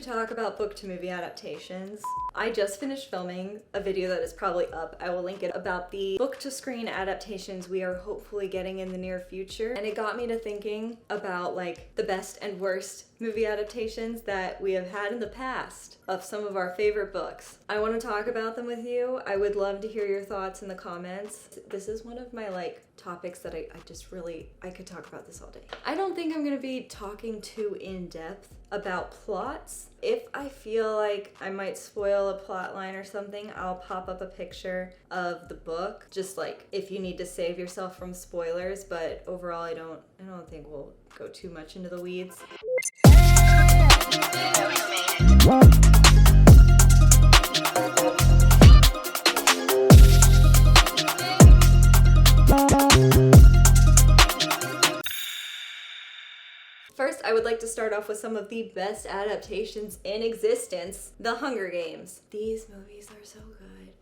talk about book to movie adaptations. I just finished filming a video that is probably up. I will link it, about the book to screen adaptations we are hopefully getting in the near future. And it got me to thinking about like the best and worst movie adaptations that we have had in the past of some of our favorite books. I want to talk about them with you. I would love to hear your thoughts in the comments. This is one of my like topics that I could talk about this all day. I don't think I'm gonna be talking too in depth about plots. If I feel like I might spoil a plot line or something, I'll pop up a picture of the book, just like if you need to save yourself from spoilers, but overall I don't think we'll go too much into the weeds. First, I would like to start off with some of the best adaptations in existence, The Hunger Games. These movies are so good.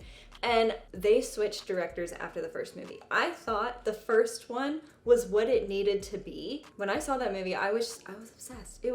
And they switched directors after the first movie. I thought the first one was what it needed to be. When I saw that movie, I was obsessed.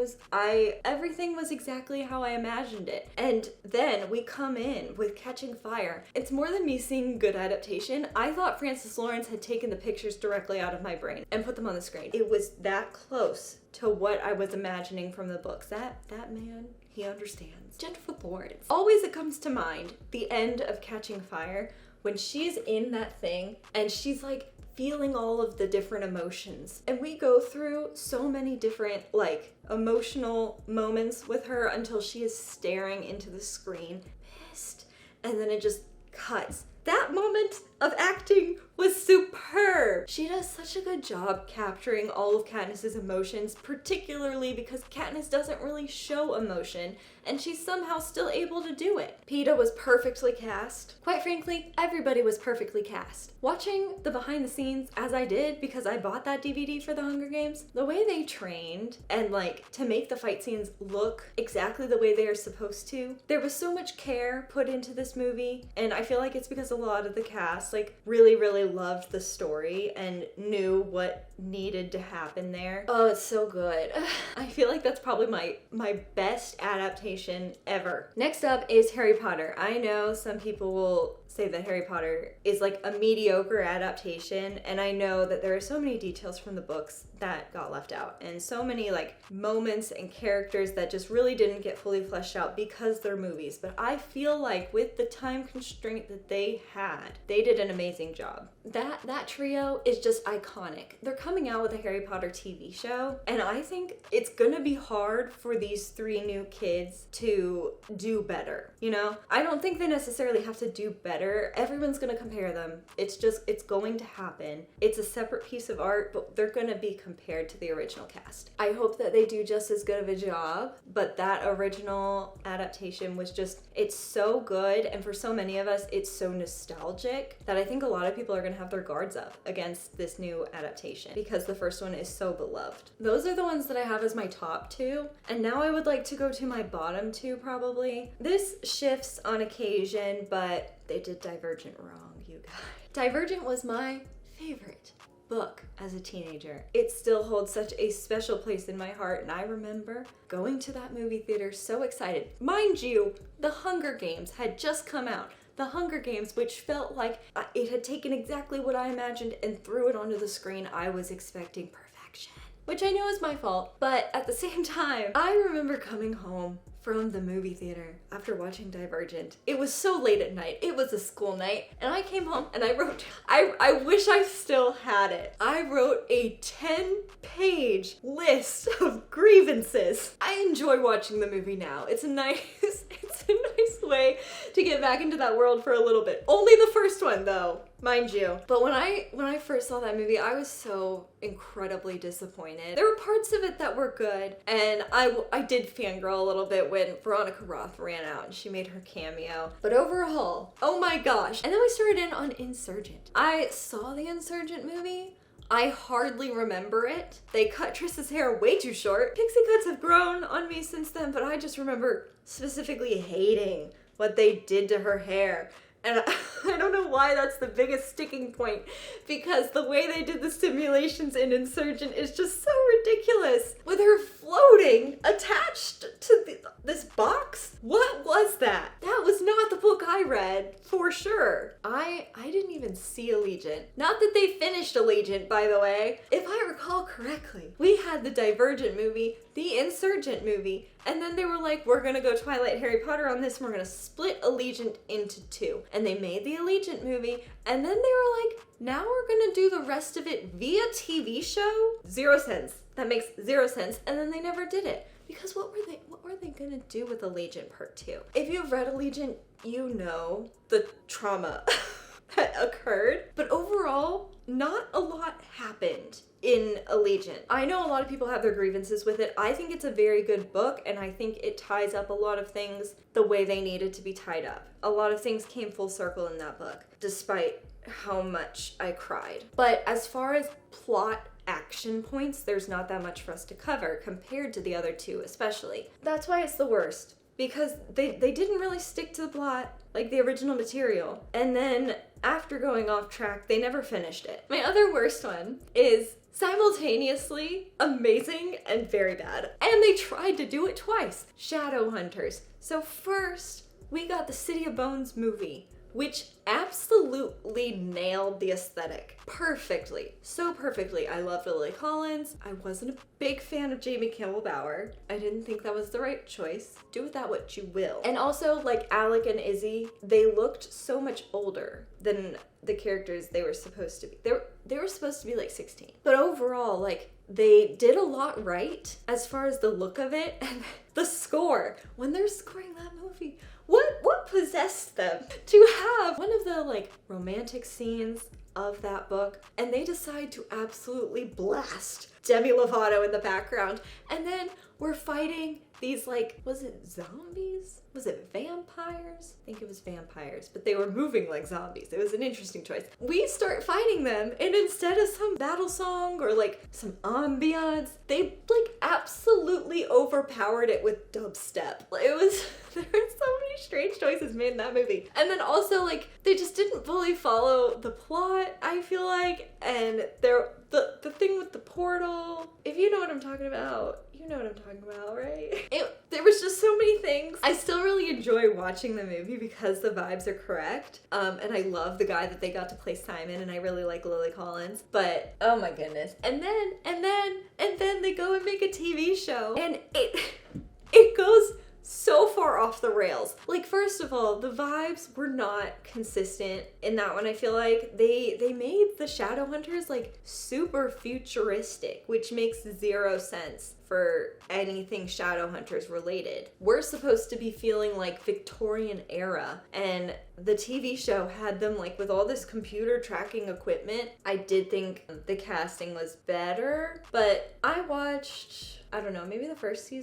Everything was exactly how I imagined it. And then we come in with Catching Fire. It's more than me seeing good adaptation. I thought Francis Lawrence had taken the pictures directly out of my brain and put them on the screen. It was that close to what I was imagining from the books. That man, he understands. Jennifer Lawrence. Always it comes to mind the end of Catching Fire when she's in that thing and she's like feeling all of the different emotions. And we go through so many different like emotional moments with her until she is staring into the screen, pissed. And then it just cuts. That moment of acting was superb. She does such a good job capturing all of Katniss's emotions, particularly because Katniss doesn't really show emotion, and she's somehow still able to do it. Peeta was perfectly cast. Quite frankly, everybody was perfectly cast. Watching the behind the scenes, as I did because I bought that DVD for The Hunger Games, the way they trained and like to make the fight scenes look exactly the way they are supposed to, there was so much care put into this movie, and I feel like it's because a lot of the cast like really loved the story and knew what needed to happen there. Oh, it's so good. I feel like that's probably my best adaptation ever. Next up is Harry Potter. I know some people will say that Harry Potter is like a mediocre adaptation, and I know that there are so many details from the books that got left out and so many like moments and characters that just really didn't get fully fleshed out because they're movies. But I feel like with the time constraint that they had, they did an amazing job. That trio is just iconic. They're coming out with a Harry Potter TV show, and I think it's gonna be hard for these three new kids to do better. You know, I don't think they necessarily have to do better. Everyone's gonna compare them. It's going to happen. It's a separate piece of art, but they're gonna be compared to the original cast. I hope that they do just as good of a job, but that original adaptation was just, it's so good, and for so many of us, it's so nostalgic that I think a lot of people are gonna have their guards up against this new adaptation because the first one is so beloved. Those are the ones that I have as my top two, and now I would like to go to my bottom two probably. This shifts on occasion, but they did Divergent wrong, you guys. Divergent was my favorite book as a teenager. It still holds such a special place in my heart, and I remember going to that movie theater so excited. Mind you, The Hunger Games had just come out. The Hunger Games, which felt like it had taken exactly what I imagined and threw it onto the screen. I was expecting perfection, which I know is my fault, but at the same time, I remember coming home from the movie theater after watching Divergent. It was so late at night. It was a school night, and I came home and I wrote, I wish I still had it. I wrote a 10-page list of grievances. I enjoy watching the movie now. It's a nice way to get back into that world for a little bit. Only the first one though, mind you. But when I first saw that movie, I was so incredibly disappointed. There were parts of it that were good, and I did fangirl a little bit when Veronica Roth ran out and she made her cameo. But overall, oh my gosh. And then we started in on Insurgent. I saw the Insurgent movie. I hardly remember it. They cut Triss's hair way too short. Pixie cuts have grown on me since then, but I just remember specifically hating what they did to her hair. And I don't know why that's the biggest sticking point, because the way they did the simulations in Insurgent is just so ridiculous. With her floating attached to this box? What was that? That was not the book I read, for sure. I didn't even see Allegiant. Not that they finished Allegiant, by the way. If I recall correctly, we had the Divergent movie, the Insurgent movie, and then they were like, we're gonna go Twilight Harry Potter on this, and we're gonna split Allegiant into two. And they made the Allegiant movie, and then they were like, now we're gonna do the rest of it via TV show? 0 cents. That makes 0 sense. And then they never did it. Because what were they gonna do with Allegiant Part 2? If you've read Allegiant, you know the trauma that occurred. But overall, not a lot happened in Allegiant. I know a lot of people have their grievances with it. I think it's a very good book, and I think it ties up a lot of things the way they needed to be tied up. A lot of things came full circle in that book, despite how much I cried. But as far as plot action points, there's not that much for us to cover compared to the other two especially. That's why it's the worst, because they didn't really stick to the plot like the original material, and then after going off track, they never finished it. My other worst one is simultaneously amazing and very bad, and they tried to do it twice. Shadowhunters. So first, we got the City of Bones movie, which absolutely nailed the aesthetic perfectly. So perfectly. I loved Lily Collins. I wasn't a big fan of Jamie Campbell Bower. I didn't think that was the right choice. Do with that what you will. And also, like, Alec and Izzy, they looked so much older than the characters they were supposed to be. They were supposed to be like 16. But overall, like, they did a lot right as far as the look of it and the score. When they're scoring that movie, what possessed them to have one of the, like, romantic scenes of that book, and they decide to absolutely blast Demi Lovato in the background, and then we're fighting these, like, was it zombies? Was it vampires? I think it was vampires, but they were moving like zombies. It was an interesting choice. We start fighting them, and instead of some battle song or, like, some ambiance, they, like, absolutely overpowered it with dubstep. It was, there were so many strange choices made in that movie. And then also, like, they just didn't fully follow the plot, I feel like, and the thing with the portal, if you know what I'm talking about, you know what I'm talking about, right? There was just so many things. I still really enjoy watching the movie because the vibes are correct. And I love the guy that they got to play Simon, and I really like Lily Collins. But oh my goodness. And then they go and make a TV show, and it goes so far off the rails. Like, first of all, the vibes were not consistent in that one. I feel like they made the Shadowhunters, like, super futuristic, which makes 0 sense for anything Shadowhunters related. We're supposed to be feeling like Victorian era, and the TV show had them, like, with all this computer tracking equipment. I did think the casting was better, but I watched, I don't know, maybe the first 2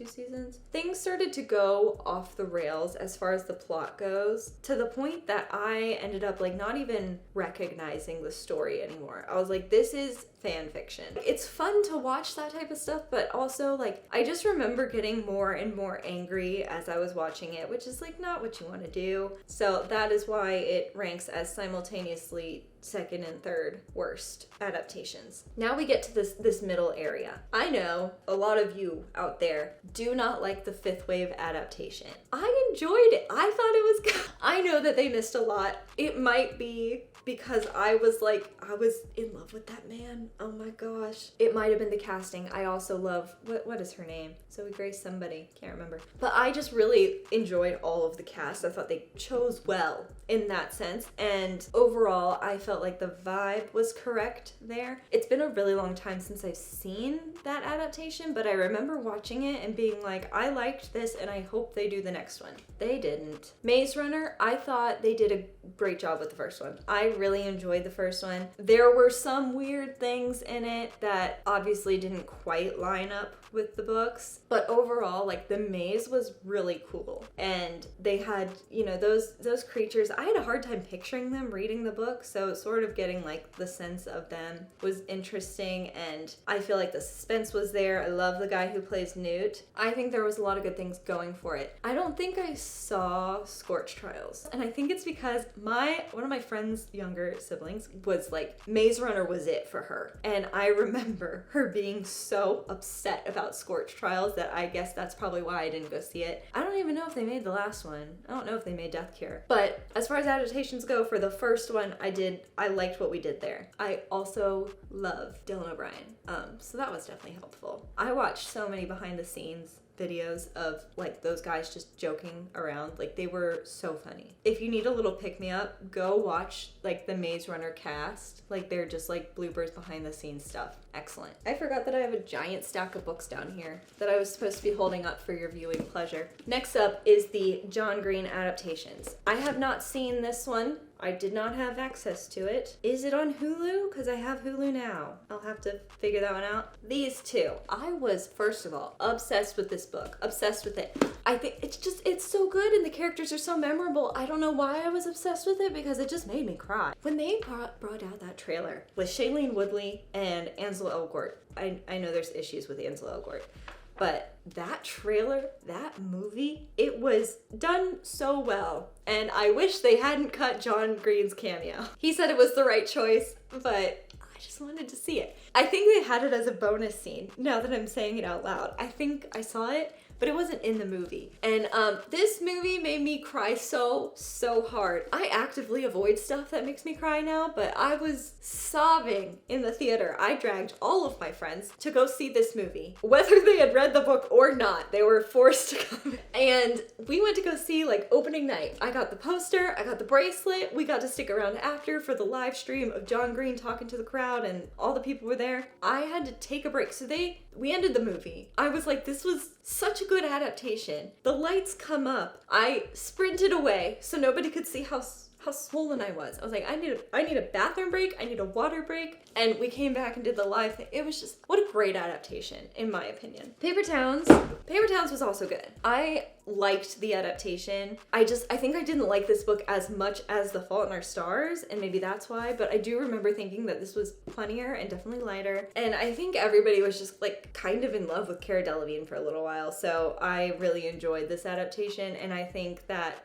seasons, things started to go off the rails as far as the plot goes, to the point that I ended up, like, not even recognizing the story anymore. I was like, this is fan fiction. It's fun to watch that type of stuff, but also, like, I just remember getting more and more angry as I was watching it, which is, like, not what you want to do. So that is why it ranks as simultaneously second and third worst adaptations. Now we get to this middle area. I know a lot of you out there do not like the fifth wave adaptation. I enjoyed it. I thought it was good. I know that they missed a lot. It might be because I was in love with that man. Oh my gosh. It might have been the casting. I also love, what is her name? Zoe Grace somebody. Can't remember. But I just really enjoyed all of the cast. I thought they chose well in that sense. And overall, I felt like the vibe was correct there. It's been a really long time since I've seen that adaptation, but I remember watching it and being like, I liked this and I hope they do the next one. They didn't. Maze Runner, I thought they did a great job with the first one. I really enjoyed the first one. There were some weird things in it that obviously didn't quite line up with the books, but overall, like, the maze was really cool. And they had, you know, those creatures. I had a hard time picturing them reading the book, so sort of getting like the sense of them was interesting, and I feel like the suspense was there. I love the guy who plays Newt. I think there was a lot of good things going for it. I don't think I saw Scorch Trials, and I think it's because one of my friend's younger siblings was like, Maze Runner was it for her, and I remember her being so upset about Scorch Trials that I guess that's probably why I didn't go see it. I don't even know if they made the last one. I don't know if they made Death Cure. But as far as adaptations go, for the first one, I liked what we did there. I also love Dylan O'Brien. So that was definitely helpful. I watched so many behind the scenes videos of like those guys just joking around. Like, they were so funny. If you need a little pick-me-up, go watch like the Maze Runner cast. Like, they're just like bloopers behind the scenes stuff. Excellent. I forgot that I have a giant stack of books down here that I was supposed to be holding up for your viewing pleasure. Next up is the John Green Adaptations. I have not seen this one. I did not have access to it. Is it on Hulu? Because I have Hulu now. I'll have to figure that one out. These two. I was, first of all, obsessed with this book. Obsessed with it. I think it's so good and the characters are so memorable. I don't know why I was obsessed with it, because it just made me cry. When they brought out that trailer with Shailene Woodley and Ansel Elgort, I know there's issues with Ansel Elgort, but that trailer, that movie, it was done so well. And I wish they hadn't cut John Green's cameo. He said it was the right choice, but I just wanted to see it. I think they had it as a bonus scene, now that I'm saying it out loud. I think I saw it, but it wasn't in the movie. And this movie made me cry so hard. I actively avoid stuff that makes me cry now, but I was sobbing in the theater. I dragged all of my friends to go see this movie. Whether they had read the book or not, they were forced to come. And we went to go see like opening night. I got the poster, I got the bracelet. We got to stick around after for the live stream of John Green talking to the crowd, and all the people were there. I had to take a break. So we ended the movie. I was like, this was such a good adaptation. The lights come up. I sprinted away so nobody could see how swollen I was. I was like, I need a bathroom break. I need a water break. And we came back and did the live thing. It was just, what a great adaptation, in my opinion. Paper Towns was also good. I liked the adaptation. I think I didn't like this book as much as The Fault in Our Stars, and maybe that's why, but I do remember thinking that this was funnier and definitely lighter. And I think everybody was just like kind of in love with Cara Delevingne for a little while, so I really enjoyed this adaptation, and I think that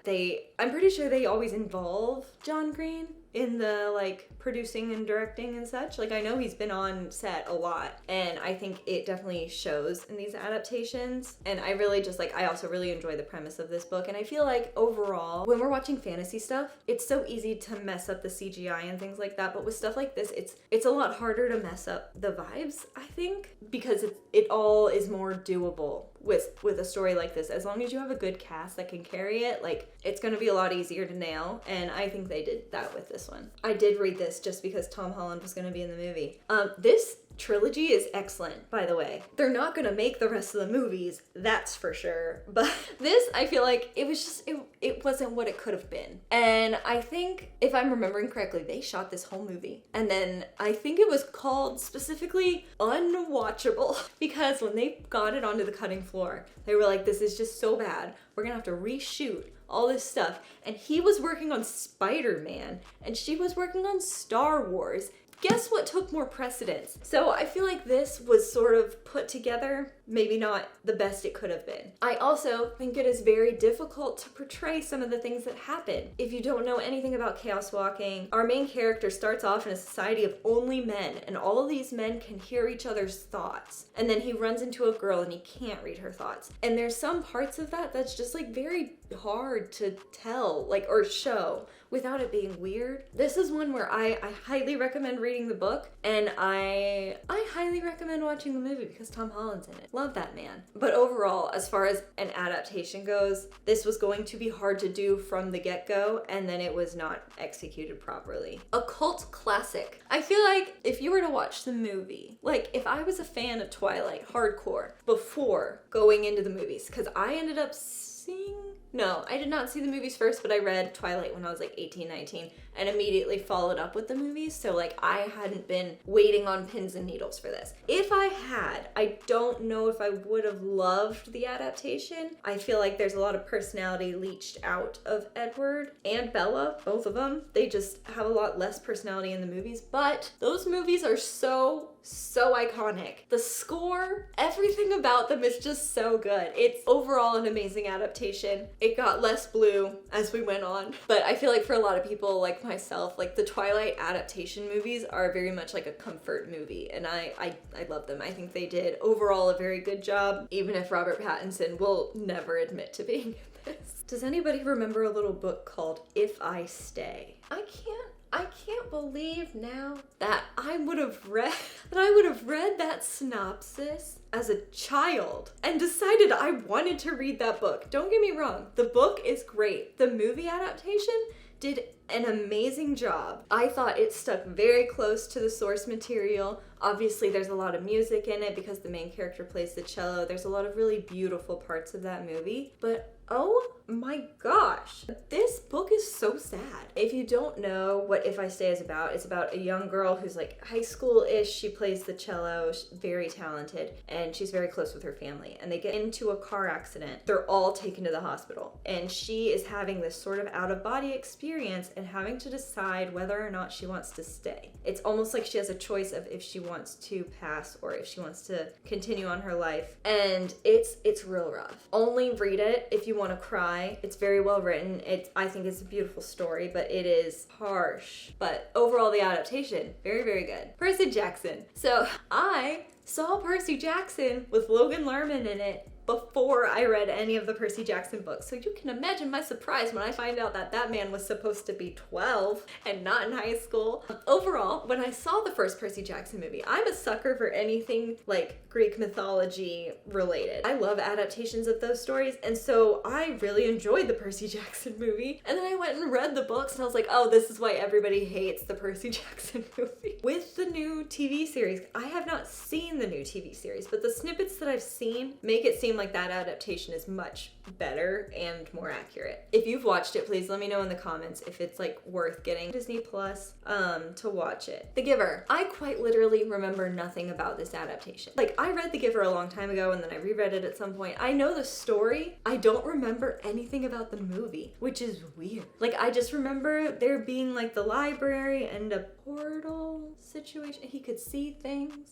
I'm pretty sure they always involve John Green in the like producing and directing and such. Like, I know he's been on set a lot, and I think it definitely shows in these adaptations. And I really just like, I also really enjoy the premise of this book, and I feel like overall when we're watching fantasy stuff, it's so easy to mess up the CGI and things like that, but with stuff like this, it's a lot harder to mess up the vibes, I think, because it all is more doable with a story like this. As long as you have a good cast that can carry it, like, it's gonna be a lot easier to nail, and I think they did that with this one. I did read this just because Tom Holland was gonna be in the movie. This trilogy is excellent, by the way. They're not gonna make the rest of the movies, that's for sure, but this, I feel like it was just, it wasn't what it could have been. And I think, if I'm remembering correctly, they shot this whole movie, and then I think it was called specifically unwatchable, because when they got it onto the cutting floor, they were like, this is just so bad, we're gonna have to reshoot all this stuff. And he was working on Spider-Man, and she was working on Star Wars. Guess what took more precedence? So I feel like this was sort of put together, maybe not the best it could have been. I also think it is very difficult to portray some of the things that happen. If you don't know anything about Chaos Walking, our main character starts off in a society of only men, and all of these men can hear each other's thoughts. And then he runs into a girl and he can't read her thoughts. And there's some parts of that that's just like very hard to tell, like, or show without it being weird. This is one where I highly recommend reading the book, and I highly recommend watching the movie because Tom Holland's in it. Love that man. But overall, as far as an adaptation goes, this was going to be hard to do from the get-go, and then it was not executed properly. A cult classic. I feel like if you were to watch the movie, like if I was a fan of Twilight hardcore before going into the movies, because I ended up seeing No, I did not see the movies first, but I read Twilight when I was like 18, 19 and immediately followed up with the movies. So like I hadn't been waiting on pins and needles for this. If I had, I don't know if I would have loved the adaptation. I feel like there's a lot of personality leached out of Edward and Bella, both of them. They just have a lot less personality in the movies, but those movies are so iconic. The score, everything about them is just so good. It's overall an amazing adaptation. It got less blue as we went on, but I feel like for a lot of people like myself, like the Twilight adaptation movies are very much like a comfort movie, and I love them. I think they did overall a very good job, even if Robert Pattinson will never admit to being in this. Does anybody remember a little book called If I Stay? I can't believe now that I would have read that synopsis as a child and decided I wanted to read that book. Don't get me wrong, the book is great. The movie adaptation did an amazing job. I thought it stuck very close to the source material. Obviously, there's a lot of music in it because the main character plays the cello. There's a lot of really beautiful parts of that movie, but oh my gosh, this book is so sad. If you don't know what If I Stay is about, it's about a young girl who's like high school-ish. She plays the cello, she's very talented, and she's very close with her family. And they get into a car accident. They're all taken to the hospital, and she is having this sort of out-of-body experience and having to decide whether or not she wants to stay. It's almost like she has a choice of if she wants to pass or if she wants to continue on her life. And it's real rough. Only read it if you want to cry. It's very well written. I think it's a beautiful story, but it is harsh. But overall, the adaptation, very, very good. Percy Jackson. So I saw Percy Jackson with Logan Lerman in it before I read any of the Percy Jackson books. So you can imagine my surprise when I find out that that man was supposed to be 12 and not in high school. Overall, when I saw the first Percy Jackson movie, I'm a sucker for anything like Greek mythology related. I love adaptations of those stories, and so I really enjoyed the Percy Jackson movie. And then I went and read the books and I was like, oh, this is why everybody hates the Percy Jackson movie. With the new TV series, I have not seen the new TV series, but the snippets that I've seen make it seem like that adaptation is much better and more accurate. If you've watched it, please let me know in the comments if it's like worth getting Disney Plus to watch it. The Giver. I quite literally remember nothing about this adaptation. Like, I read The Giver a long time ago and then I reread it at some point. I know the story. I don't remember anything about the movie, which is weird. Like, I just remember there being like the library and a portal situation. He could see things.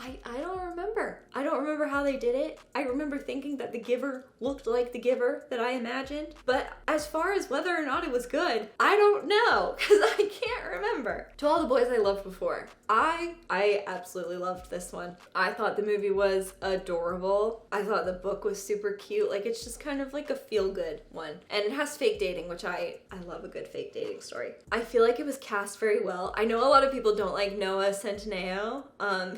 I don't remember. I don't remember how they did it. I remember thinking that The Giver looked like The Giver that I imagined. But as far as whether or not it was good, I don't know, because I can't remember. To All the Boys I Loved Before. I absolutely loved this one. I thought the movie was adorable. I thought the book was super cute. Like, it's just kind of like a feel-good one. And it has fake dating, which I love a good fake dating story. I feel like it was cast very well. I know a lot of people don't like Noah Centineo.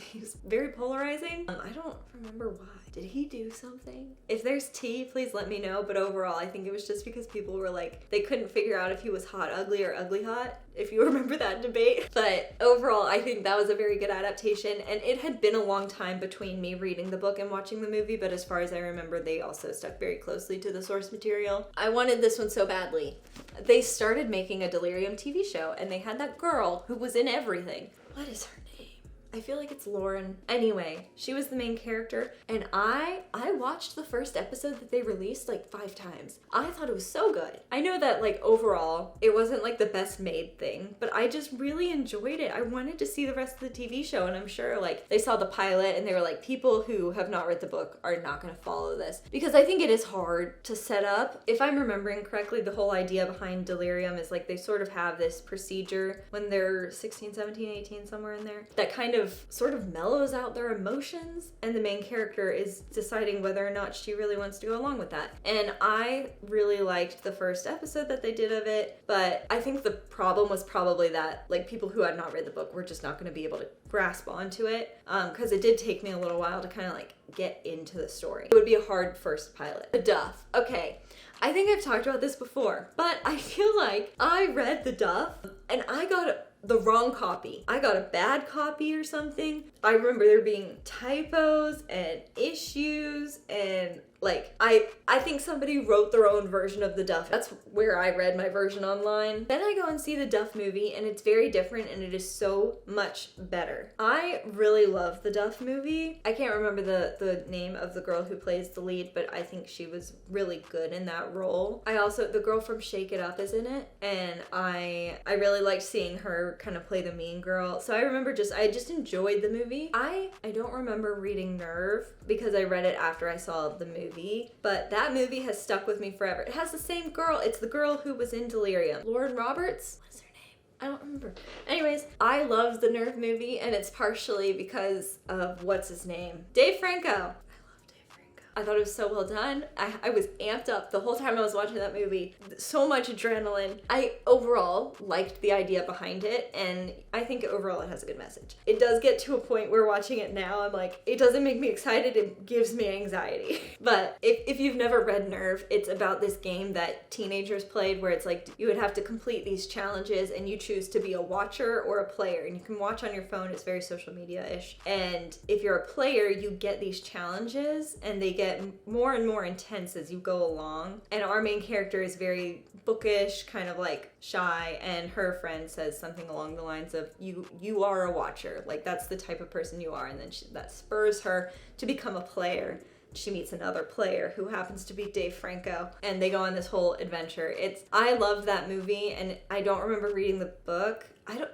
He's very polarizing. I don't remember why. Did he do something? If there's tea, please let me know. But overall, I think it was just because people were like, they couldn't figure out if he was hot ugly or ugly hot, if you remember that debate. But overall, I think that was a very good adaptation. And it had been a long time between me reading the book and watching the movie, but as far as I remember, they also stuck very closely to the source material. I wanted this one so badly. They started making a Delirium TV show, and they had that girl who was in everything. What is her name? I feel like it's Lauren. Anyway, she was the main character, and I watched the first episode that they released like 5 times. I thought it was so good. I know that like overall, it wasn't like the best made thing, but I just really enjoyed it. I wanted to see the rest of the TV show, and I'm sure like they saw the pilot and they were like, people who have not read the book are not gonna follow this. Because I think it is hard to set up. If I'm remembering correctly, the whole idea behind Delirium is like they sort of have this procedure when they're 16, 17, 18, somewhere in there, that kind of sort of mellows out their emotions, and the main character is deciding whether or not she really wants to go along with that. And I really liked the first episode that they did of it, but I think the problem was probably that like people who had not read the book were just not going to be able to grasp onto it, because it did take me a little while to kind of like get into the story. It would be a hard first pilot. The Duff. Okay. I think I've talked about this before, but I feel like I read The Duff and I got the wrong copy. I got a bad copy or something. I remember there being typos and issues and like, I think somebody wrote their own version of the Duff. That's where I read my version online. Then I go and see the Duff movie, and it's very different, and it is so much better. I really love the Duff movie. I can't remember the name of the girl who plays the lead, but I think she was really good in that role. The girl from Shake It Up is in it, and I really liked seeing her kind of play the mean girl. So I remember I just enjoyed the movie. I don't remember reading Nerve because I read it after I saw the movie, but that movie has stuck with me forever. It has the same girl. It's the girl who was in Delirium. Lauren Roberts? What's her name? I don't remember. Anyways, I love the Nerve movie, and it's partially because of what's his name? Dave Franco. I thought it was so well done. I was amped up the whole time I was watching that movie. So much adrenaline. I overall liked the idea behind it, and I think overall it has a good message. It does get to a point where watching it now, I'm like, it doesn't make me excited, it gives me anxiety. But if you've never read Nerve, it's about this game that teenagers played where it's like you would have to complete these challenges and you choose to be a watcher or a player. And you can watch on your phone, it's very social media-ish. And if you're a player, you get these challenges and they get more and more intense as you go along. And our main character is very bookish, kind of like shy, and her friend says something along the lines of, you are a watcher, like that's the type of person you are. And then that spurs her to become a player. She meets another player who happens to be Dave Franco, and they go on this whole adventure. I loved that movie, and I don't remember reading the book.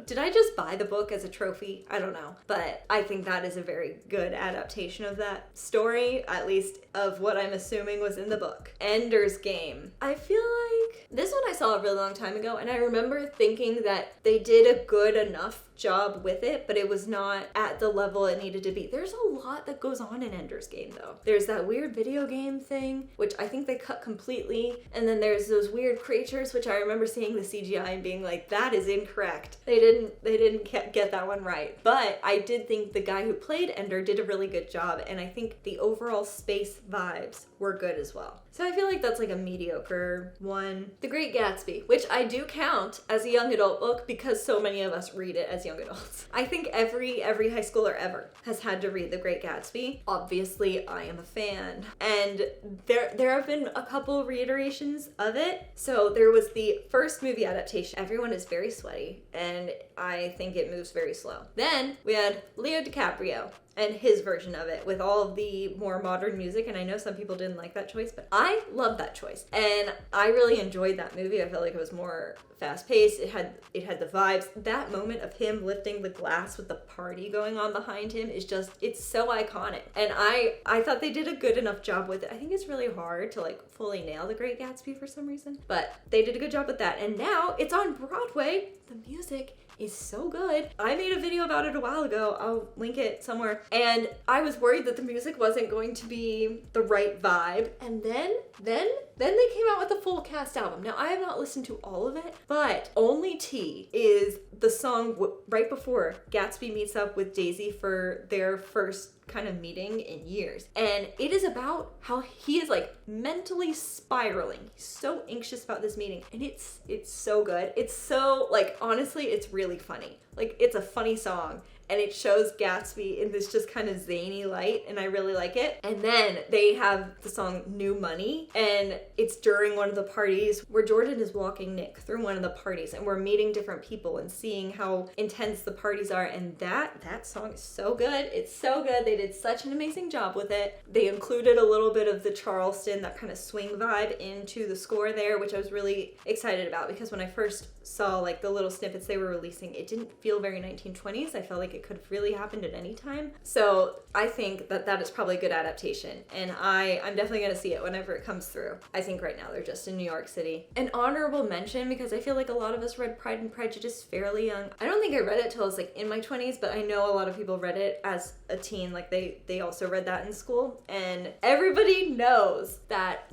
Did I just buy the book as a trophy? I don't know. But I think that is a very good adaptation of that story, at least of what I'm assuming was in the book. Ender's Game. I feel like this one I saw a really long time ago, and I remember thinking that they did a good enough job with it, but it was not at the level it needed to be. There's a lot that goes on in Ender's Game, though. There's that weird video game thing, which I think they cut completely, and then there's those weird creatures, which I remember seeing the CGI and being like, that is incorrect. They didn't get that one right. But I did think the guy who played Ender did a really good job, and I think the overall space vibes were good as well. So I feel like that's like a mediocre one. The Great Gatsby, which I do count as a young adult book because so many of us read it as young adults. I think every high schooler ever has had to read The Great Gatsby. Obviously, I am a fan. And there have been a couple reiterations of it. So there was the first movie adaptation. Everyone is very sweaty, and I think it moves very slow. Then we had Leo DiCaprio and his version of it with all of the more modern music, and I know some people didn't like that choice, but I love that choice. And I really enjoyed that movie. I felt like it was more fast-paced. It had the vibes. That moment of him lifting the glass with the party going on behind him is just, it's so iconic. And I thought they did a good enough job with it. I think it's really hard to like fully nail The Great Gatsby for some reason, but they did a good job with that. And now it's on Broadway. The music is so good. I made a video about it a while ago. I'll link it somewhere. And I was worried that the music wasn't going to be the right vibe. And then they came out with a full cast album. Now, I have not listened to all of it, but Only Tea is the song right before Gatsby meets up with Daisy for their first kind of meeting in years. And it is about how he is like mentally spiraling. He's so anxious about this meeting, and it's so good. It's so, like, honestly, it's really funny. Like, it's a funny song, and it shows Gatsby in this just kind of zany light, and I really like it. And then they have the song New Money, and it's during one of the parties where Jordan is walking Nick through one of the parties, and we're meeting different people and seeing how intense the parties are, and that song is so good. It's so good. They did such an amazing job with it. They included a little bit of the Charleston, that kind of swing vibe into the score there, which I was really excited about, because when I first saw like the little snippets they were releasing, it didn't feel very 1920s. I felt like it could have really happened at any time. So I think that is probably a good adaptation, and I'm definitely going to see it whenever it comes through. I think right now they're just in New York City. An honorable mention, because I feel like a lot of us read Pride and Prejudice fairly young. I don't think I read it till I was like in my 20s, but I know a lot of people read it as a teen. Like they also read that in school, and everybody knows that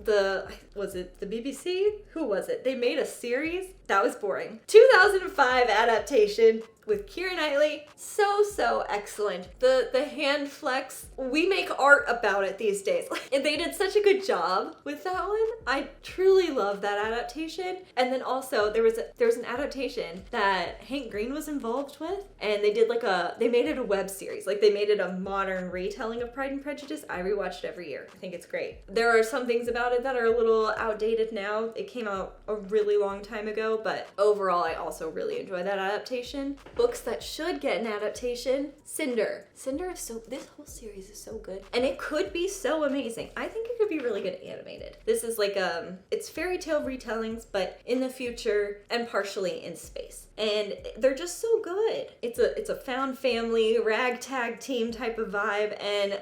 was it the BBC? Who was it? They made a series that was boring. 2005 adaptation with Keira Knightley. So so excellent. The hand flex, we make art about it these days. And they did such a good job with that one. I truly love that adaptation. And then also there was an adaptation that Hank Green was involved with, and they did they made it a web series. Like, they made it a modern retelling of Pride and Prejudice. I rewatch it every year. I think it's great. There are some things about it that are a little outdated now. It came out a really long time ago, but overall I also really enjoy that adaptation. Books that should get an adaptation: Cinder. Cinder is this whole series is so good, and it could be so amazing. I think it could be really good animated. This is it's fairy tale retellings, but in the future and partially in space. And they're just so good. It's a found family, ragtag team type of vibe, and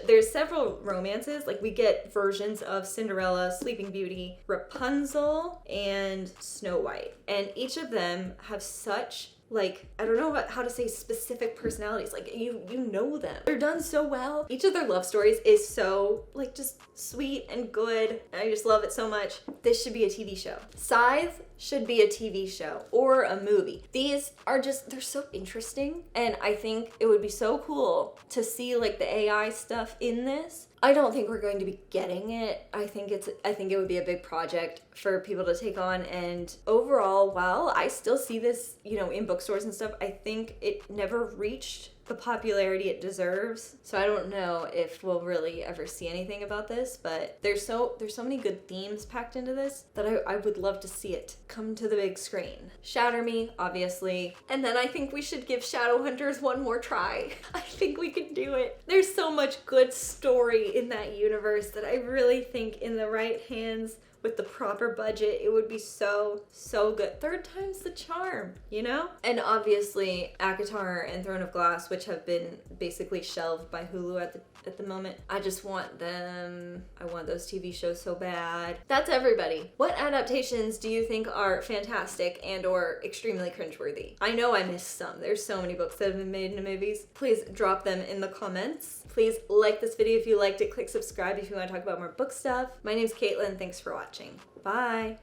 there's several romances. Like, we get versions of Cinderella, Sleeping Beauty, Rapunzel, and Snow White. And each of them have such, like, I don't know how to say specific personalities. Like, you know them. They're done so well. Each of their love stories is so, like, just sweet and good. I just love it so much. This should be a TV show. Scythe should be a TV show or a movie. These are they're so interesting, and I think it would be so cool to see, like, the AI stuff in this. I don't think we're going to be getting it. I think it would be a big project for people to take on, and overall, while I still see this, in bookstores and stuff, I think it never reached the popularity it deserves. So I don't know if we'll really ever see anything about this, but there's so many good themes packed into this that I would love to see it come to the big screen. Shatter Me, obviously. And then I think we should give Shadowhunters one more try. I think we can do it. There's so much good story in that universe that I really think, in the right hands, with the proper budget, it would be so good. Third time's the charm, And obviously ACOTAR and Throne of Glass, which have been basically shelved by Hulu at the moment. I just want them. I want those TV shows so bad. That's everybody. What adaptations do you think are fantastic and or extremely cringeworthy? I know I missed some. There's so many books that have been made into movies. Please drop them in the comments. Please like this video if you liked it. Click subscribe if you want to talk about more book stuff. My name's Katelyn. Thanks for watching. Bye.